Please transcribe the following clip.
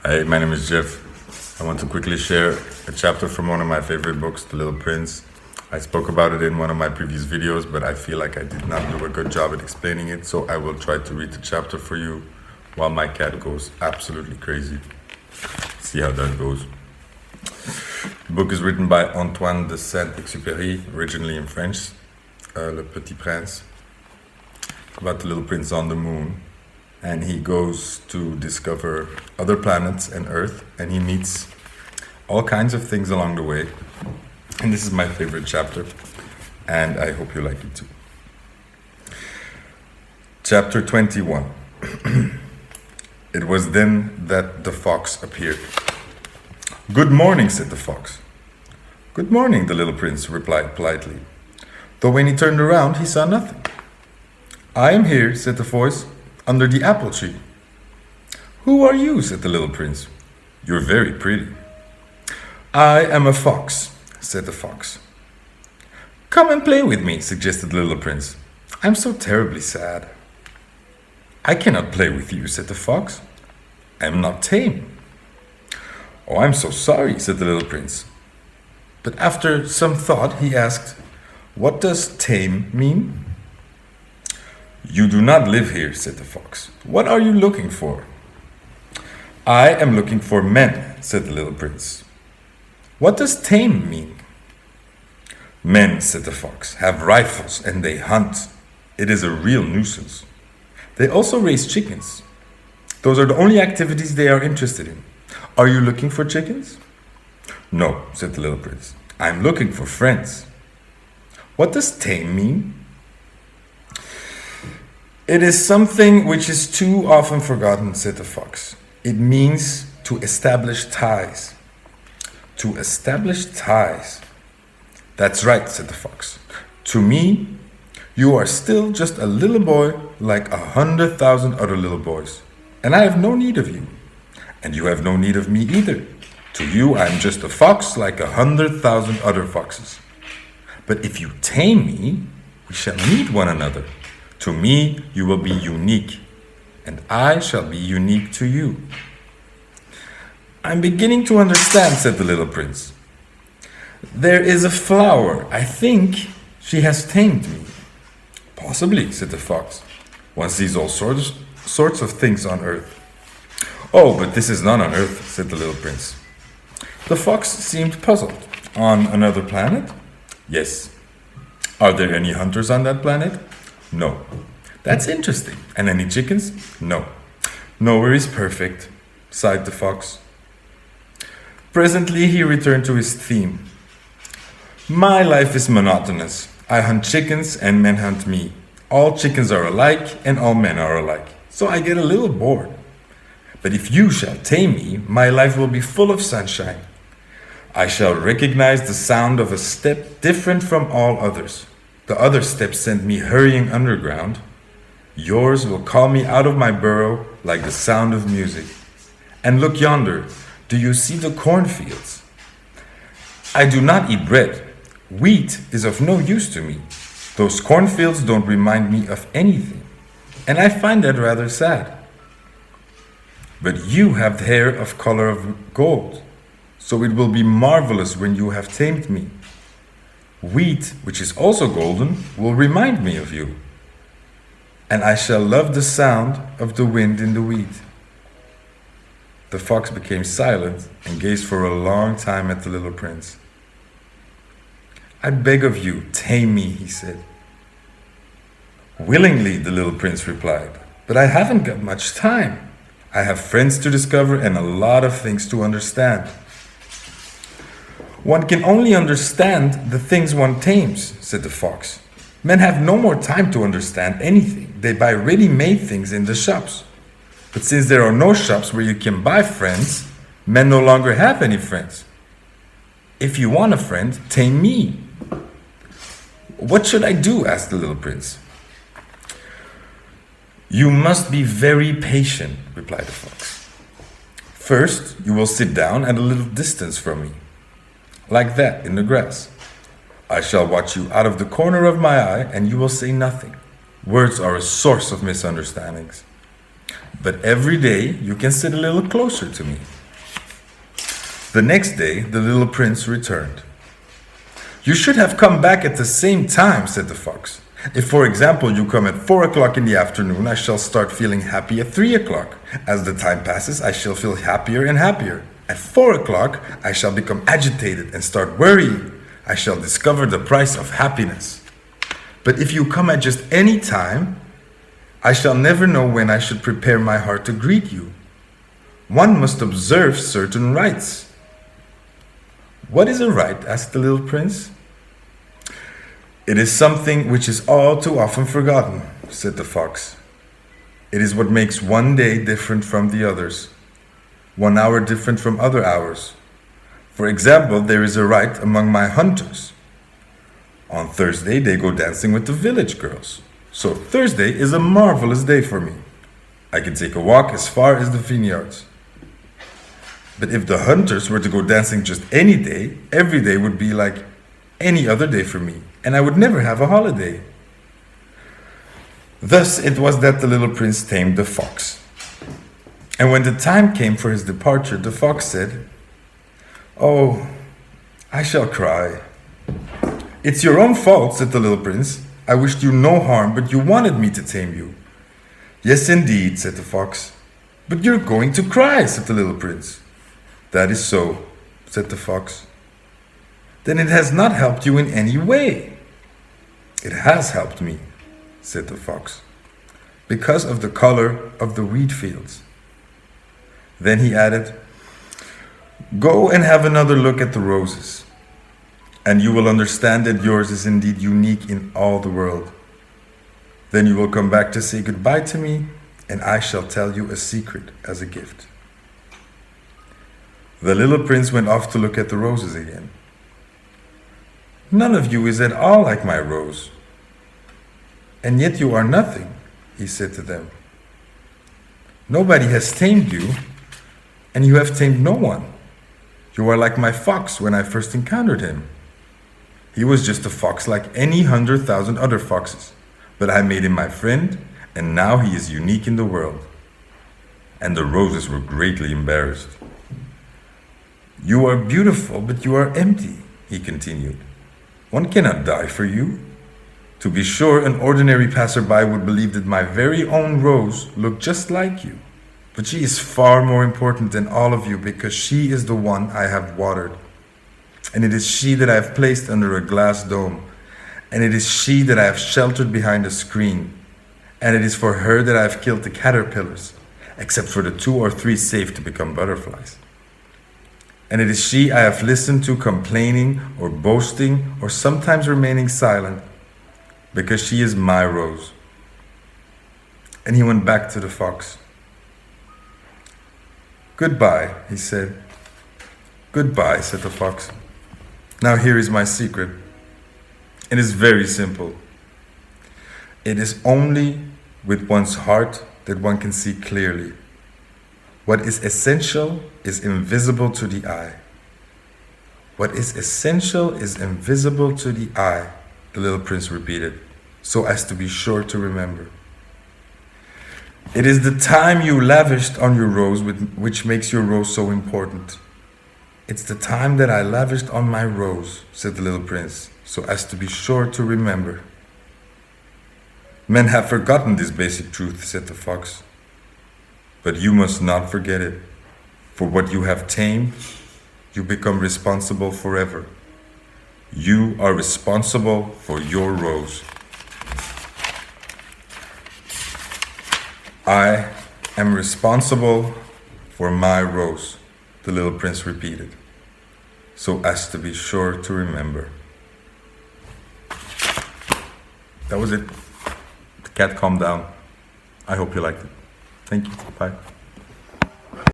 Hi, my name is Jeff. I want to quickly share a chapter from one of my favorite books, The Little Prince. I spoke about it in one of my previous videos, but I feel like I did not do a good job at explaining it, so I will try to read the chapter for you while my cat goes absolutely crazy. See how that goes. The book is written by Antoine de Saint-Exupéry, originally in French, Le Petit Prince, about the little prince on the moon. And he goes to discover other planets and Earth, and he meets all kinds of things along the way. And this is my favorite chapter, and I hope you like it too. Chapter 21. It was then that the fox appeared. "Good morning," said the fox. "Good morning," the little prince replied politely, though when he turned around he saw nothing. "I am here," said the voice, "under the apple tree." "Who are you?" said the little prince. "You're very pretty." "I am a fox," said the fox. "Come and play with me," suggested the little prince. "I'm so terribly sad." "I cannot play with you," said the fox. "I am not tame." "Oh, I'm so sorry," said the little prince. But after some thought he asked, "What does tame mean?" "You do not live here," said the fox. "What are you looking for?" "I am looking for men," said the little prince. "What does tame mean?" "Men," said the fox, "have rifles and they hunt. It is a real nuisance. They also raise chickens. Those are the only activities they are interested in. Are you looking for chickens?" "No," said the little prince. "I'm looking for friends." "What does tame mean?" "It is something which is too often forgotten," said the fox. "It means to establish ties." "To establish ties." "That's right," said the fox. "To me, you are still just a little boy like 100,000 other little boys, and I have no need of you. And you have no need of me either. To you, I am just a fox like 100,000 other foxes. But if you tame me, we shall need one another. To me, you will be unique, and I shall be unique to you." "I'm beginning to understand," said the little prince. "There is a flower. I think she has tamed me." "Possibly," said the fox. "One sees all sorts of things on earth." "Oh, but this is not on earth," said the little prince. The fox seemed puzzled. "On another planet?" "Yes." "Are there any hunters on that planet?" "No." "That's interesting. And any chickens?" "No." "Nowhere is perfect," sighed the fox. Presently he returned to his theme. "My life is monotonous. I hunt chickens and men hunt me. All chickens are alike and all men are alike. So I get a little bored. But if you shall tame me, my life will be full of sunshine. I shall recognize the sound of a step different from all others. The other steps send me hurrying underground. Yours will call me out of my burrow like the sound of music. And look yonder, do you see the cornfields? I do not eat bread. Wheat is of no use to me. Those cornfields don't remind me of anything. And I find that rather sad. But you have the hair of color of gold, so it will be marvelous when you have tamed me. Wheat, which is also golden, will remind me of you. And I shall love the sound of the wind in the wheat." The fox became silent and gazed for a long time at the little prince. "I beg of you, tame me," he said. "Willingly," the little prince replied, "but I haven't got much time. I have friends to discover and a lot of things to understand." "One can only understand the things one tames," said the fox. "Men have no more time to understand anything. They buy ready-made things in the shops. But since there are no shops where you can buy friends, men no longer have any friends. If you want a friend, tame me." "What should I do?" asked the little prince. "You must be very patient," replied the fox. "First, you will sit down at a little distance from me, like that in the grass. I shall watch you out of the corner of my eye, and you will say nothing. Words are a source of misunderstandings. But every day you can sit a little closer to me, The next day, the little prince returned. "You should have come back at the same time," said the fox. "If, for example, you come at 4 o'clock in the afternoon, I shall start feeling happy at 3 o'clock. As the time passes, I shall feel happier and happier. At 4 o'clock, I shall become agitated and start worrying. I shall discover the price of happiness. But if you come at just any time, I shall never know when I should prepare my heart to greet you. One must observe certain rites." "What is a rite?" asked the little prince. "It is something which is all too often forgotten," said the fox. "It is what makes one day different from the others, 1 hour different from other hours. For example, there is a rite among my hunters. On Thursday, they go dancing with the village girls. So Thursday is a marvelous day for me. I can take a walk as far as the vineyards. But if the hunters were to go dancing just any day, every day would be like any other day for me, and I would never have a holiday." Thus it was that the little prince tamed the fox. And when the time came for his departure, the fox said, "Oh, I shall cry." "It's your own fault," said the little prince. "I wished you no harm, but you wanted me to tame you." "Yes, indeed," said the fox. "But you're going to cry," said the little prince. "That is so," said the fox. "Then it has not helped you in any way." "It has helped me," said the fox, "because of the color of the wheat fields." Then he added, "Go and have another look at the roses, and you will understand that yours is indeed unique in all the world. Then you will come back to say goodbye to me, and I shall tell you a secret as a gift." The little prince went off to look at the roses again. "None of you is at all like my rose, and yet you are nothing," he said to them. "Nobody has tamed you, and you have tamed no one. You are like my fox when I first encountered him. He was just a fox like any 100,000 other foxes, but I made him my friend, and now he is unique in the world." And the roses were greatly embarrassed. "You are beautiful, but you are empty," he continued. "One cannot die for you. To be sure, an ordinary passerby would believe that my very own rose looked just like you. But she is far more important than all of you, because she is the one I have watered. And it is she that I have placed under a glass dome. And it is she that I have sheltered behind a screen. And it is for her that I have killed the caterpillars, except for the 2 or 3 safe to become butterflies. And it is she I have listened to complaining or boasting or sometimes remaining silent, because she is my rose." And he went back to the fox. "Goodbye," he said. "Goodbye," said the fox. "Now here is my secret. It is very simple. It is only with one's heart that one can see clearly. What is essential is invisible to the eye. What is essential is invisible to the eye," the little prince repeated, so as to be sure to remember. "It is the time you lavished on your rose which makes your rose so important." "It's the time that I lavished on my rose," said the little prince, so as to be sure to remember. "Men have forgotten this basic truth," said the fox. "But you must not forget it. For what you have tamed, you become responsible forever. You are responsible for your rose." "I am responsible for my rose," the little prince repeated, so as to be sure to remember. That was it. The cat calmed down. I hope you liked it. Thank you. Bye.